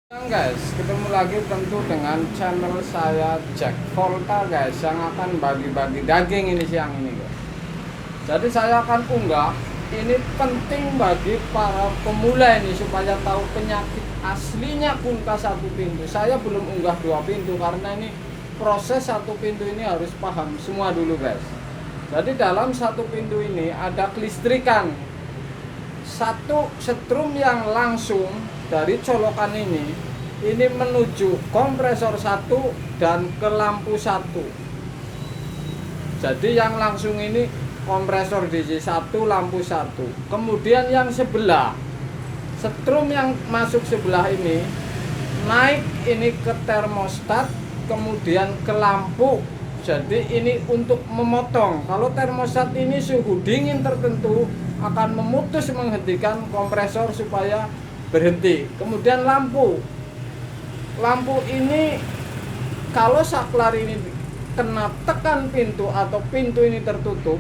Guys, ketemu lagi tentu dengan channel saya Jack Volta guys, yang akan bagi-bagi daging ini siang ini guys. Jadi saya akan unggah, ini penting bagi para pemula ini supaya tahu penyakit aslinya kunta satu pintu. Saya belum unggah dua pintu karena ini proses satu pintu ini harus paham semua dulu guys. Jadi dalam satu pintu ini ada kelistrikan, satu setrum yang langsung dari colokan ini menuju kompresor satu dan ke lampu satu. Jadi yang langsung ini kompresor DC satu, lampu satu. Kemudian yang sebelah, setrum yang masuk sebelah ini naik ini ke termostat, kemudian ke lampu. Jadi ini untuk memotong. Kalau termostat ini suhu dingin tertentu akan memutus menghentikan kompresor supaya berhenti. Kemudian lampu ini kalau saklar ini kena tekan pintu atau pintu ini tertutup,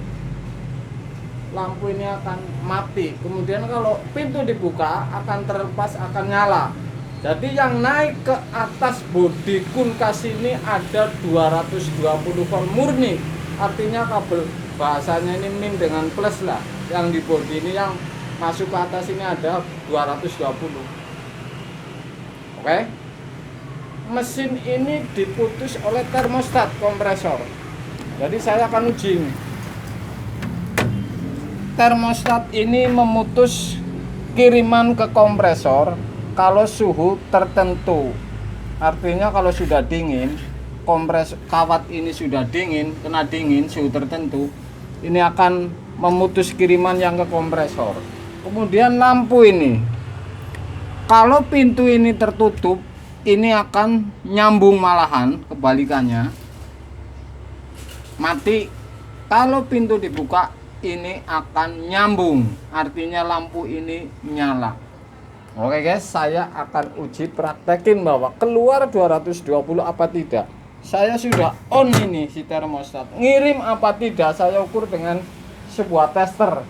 lampu ini akan mati. Kemudian kalau pintu dibuka akan terlepas, akan nyala. Jadi yang naik ke atas bodi kunkas ini ada 220 volt murni. Artinya kabel, bahasanya ini min dengan plus lah. Yang di bodi ini yang masuk ke atas ini ada 220. Oke. Mesin ini diputus oleh termostat kompresor. Jadi saya akan uji ini. Termostat ini memutus kiriman ke kompresor kalau suhu tertentu. Artinya kalau sudah dingin, kawat ini sudah dingin, kena dingin suhu tertentu, ini akan memutus kiriman yang ke kompresor. Kemudian lampu ini, kalau pintu ini tertutup, ini akan nyambung, malahan kebalikannya mati. Kalau pintu dibuka ini akan nyambung, artinya lampu ini nyala. Oke guys, saya akan uji praktekin bahwa keluar 220 apa tidak. Saya sudah on ini si termostat, ngirim apa tidak saya ukur dengan sebuah tester.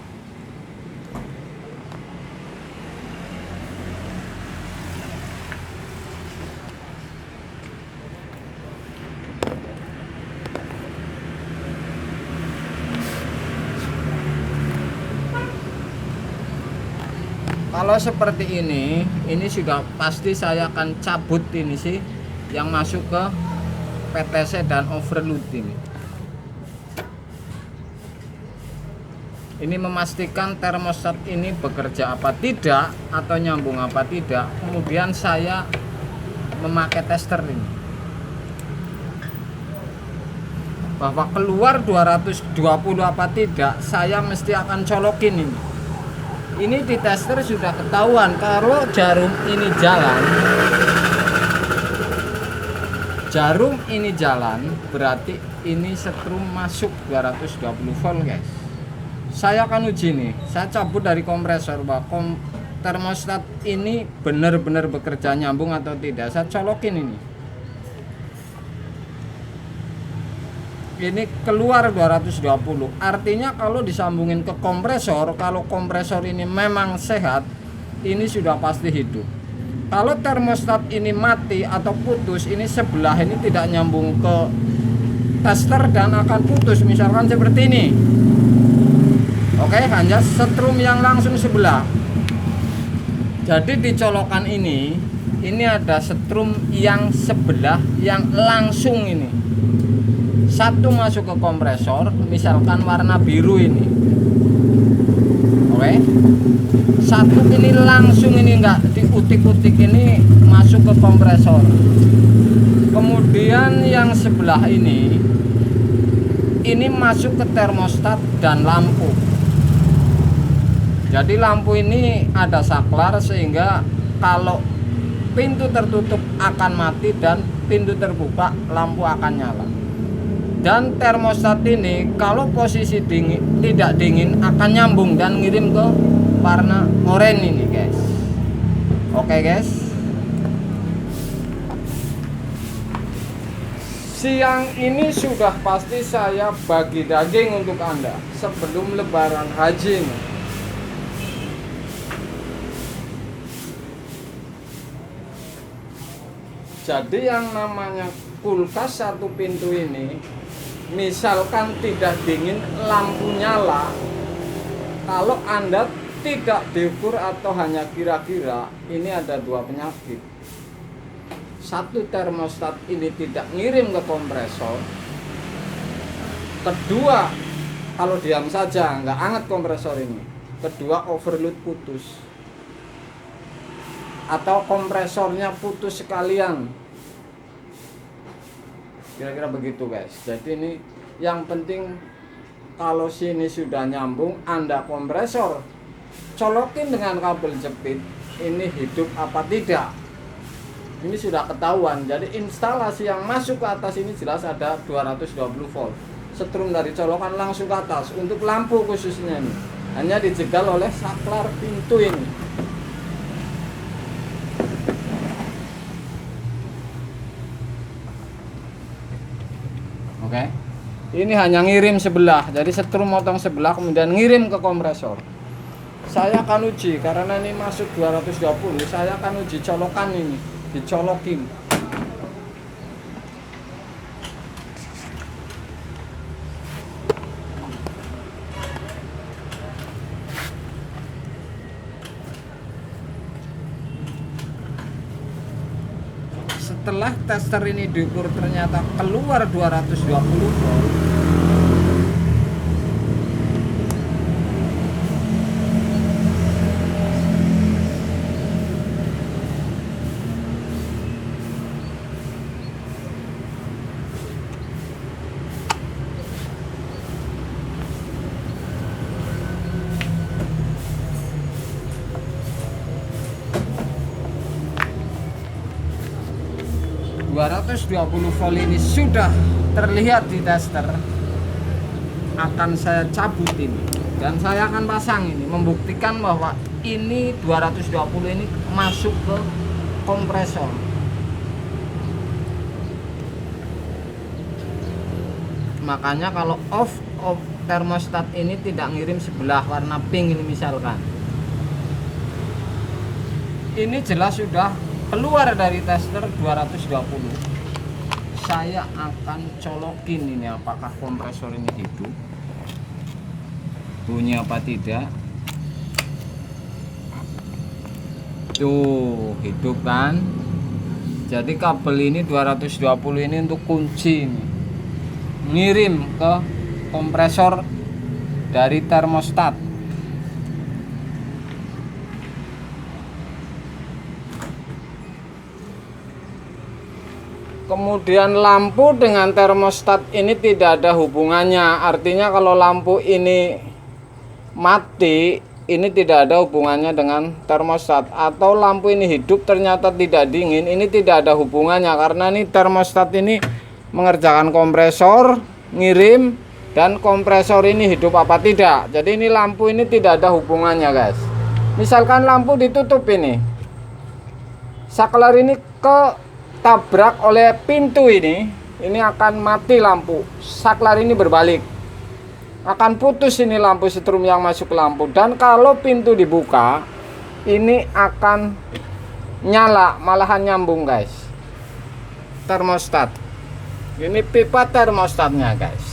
Kalau seperti ini sudah pasti saya akan cabut ini sih yang masuk ke PTC dan overload ini. Ini memastikan termostat ini bekerja apa tidak atau nyambung apa tidak. Kemudian saya memakai tester ini. Bahwa keluar 220 apa tidak, saya mesti akan colokin ini. Ini di tester sudah ketahuan kalau jarum ini jalan, berarti ini setrum masuk 220 volt guys. Saya akan uji nih, saya cabut dari kompresor bahwa termostat ini benar-benar bekerja nyambung atau tidak. Saya colokin ini keluar 220, artinya kalau disambungin ke kompresor, kalau kompresor ini memang sehat, ini sudah pasti hidup. Kalau termostat ini mati atau putus, ini sebelah ini tidak nyambung ke tester dan akan putus, misalkan seperti ini. Oke, hanya setrum yang langsung sebelah. Jadi di colokan ini ada setrum yang sebelah yang langsung ini. Satu masuk ke kompresor, misalkan warna biru ini. Oke. Satu ini langsung ini enggak diutik-utik ini masuk ke kompresor. Kemudian yang sebelah ini masuk ke termostat dan lampu. Jadi lampu ini ada saklar sehingga kalau pintu tertutup akan mati dan pintu terbuka lampu akan nyala. Dan termostat ini kalau posisi dingin, tidak dingin akan nyambung dan ngirim ke warna oranye ini guys. Oke guys, siang ini sudah pasti saya bagi daging untuk Anda sebelum lebaran haji ini. Jadi yang namanya kulkas satu pintu ini, misalkan tidak dingin, lampu nyala, kalau Anda tidak diukur atau hanya kira-kira, ini ada dua penyakit. Satu, termostat ini tidak ngirim ke kompresor. Kedua, kalau diam saja nggak hangat kompresor ini. Kedua, overload putus atau kompresornya putus sekalian. Kira-kira begitu guys. Jadi ini yang penting, kalau sini sudah nyambung, Anda kompresor colokin dengan kabel jepit, ini hidup apa tidak, ini sudah ketahuan. Jadi instalasi yang masuk ke atas ini jelas ada 220 volt, setrum dari colokan langsung ke atas. Untuk lampu khususnya ini hanya dijegal oleh saklar pintu ini. Oke, ini hanya ngirim sebelah, jadi setrum motong sebelah kemudian ngirim ke kompresor. Saya akan uji karena ini masuk 220, saya akan uji colokan ini, dicolokin. Setelah tester ini diukur ternyata keluar 220 volt. Volt ini sudah terlihat di tester, akan saya cabut ini dan saya akan pasang ini, membuktikan bahwa ini 220 ini masuk ke kompresor. Makanya kalau off termostat ini tidak ngirim sebelah warna pink ini misalkan, ini jelas sudah keluar dari tester 220. Saya akan colokin ini apakah kompresor ini hidup, bunyi apa tidak. Tuh hidup kan. Jadi kabel ini 220 ini untuk kunci ini, ngirim ke kompresor dari termostat. Kemudian lampu dengan termostat ini tidak ada hubungannya. Artinya kalau lampu ini mati, ini tidak ada hubungannya dengan termostat. Atau lampu ini hidup ternyata tidak dingin, ini tidak ada hubungannya. Karena ini termostat ini mengerjakan kompresor, ngirim, dan kompresor ini hidup apa tidak. Jadi ini lampu ini tidak ada hubungannya guys. Misalkan lampu ditutup ini, saklar ini tabrak oleh pintu ini akan mati lampu. Saklar ini berbalik, akan putus ini lampu setrum yang masuk ke lampu. Dan kalau pintu dibuka, ini akan nyala, malahan nyambung guys. Termostat ini pipa termostatnya guys.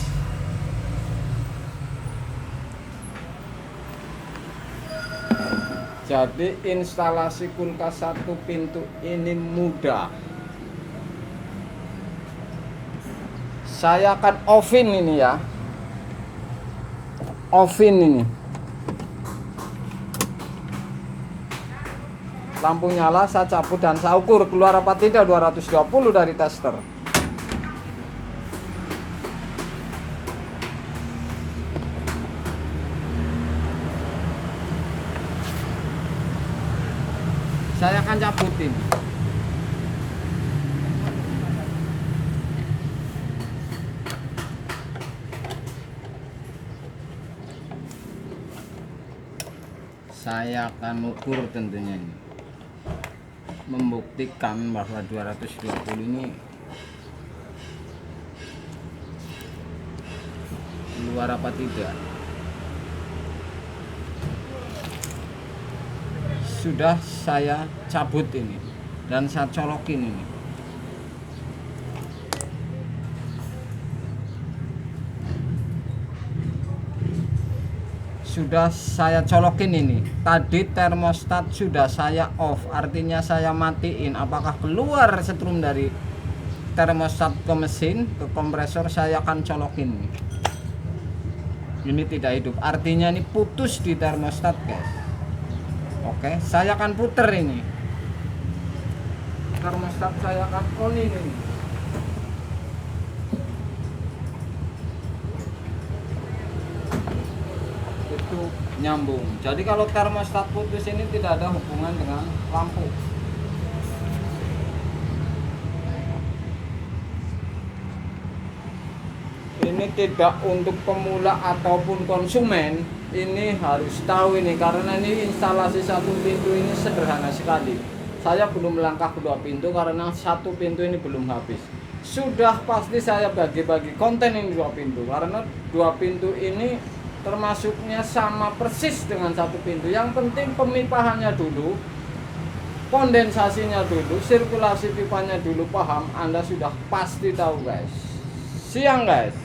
Jadi instalasi kulkas satu pintu ini mudah. Saya akan offin ini ya, offin ini, lampu nyala, saya cabut dan saya ukur keluar apa tidak 220 dari tester. Saya akan cabutin. Saya akan ukur tentunya ini, membuktikan bahwa 220 ini keluar apa tidak. Sudah saya cabut ini dan saya colokin ini. sudah saya colokin ini. Tadi termostat sudah saya off, artinya saya matiin. Apakah keluar setrum dari termostat ke mesin, ke kompresor, saya akan colokin. Ini tidak hidup, artinya ini putus di termostat, guys. Oke, saya akan puter ini. Termostat saya akan on ini. Itu nyambung. Jadi kalau termostat putus ini tidak ada hubungan dengan lampu. Ini tidak untuk pemula ataupun konsumen. Ini harus tahu ini, karena ini instalasi satu pintu ini sederhana sekali. Saya belum melangkah ke dua pintu karena satu pintu ini belum habis. Sudah pasti saya bagi-bagi konten ini dua pintu, karena dua pintu ini termasuknya sama persis dengan satu pintu. Yang penting pemipahannya dulu, kondensasinya dulu, sirkulasi pipanya dulu paham, Anda sudah pasti tahu, guys. Siang, guys.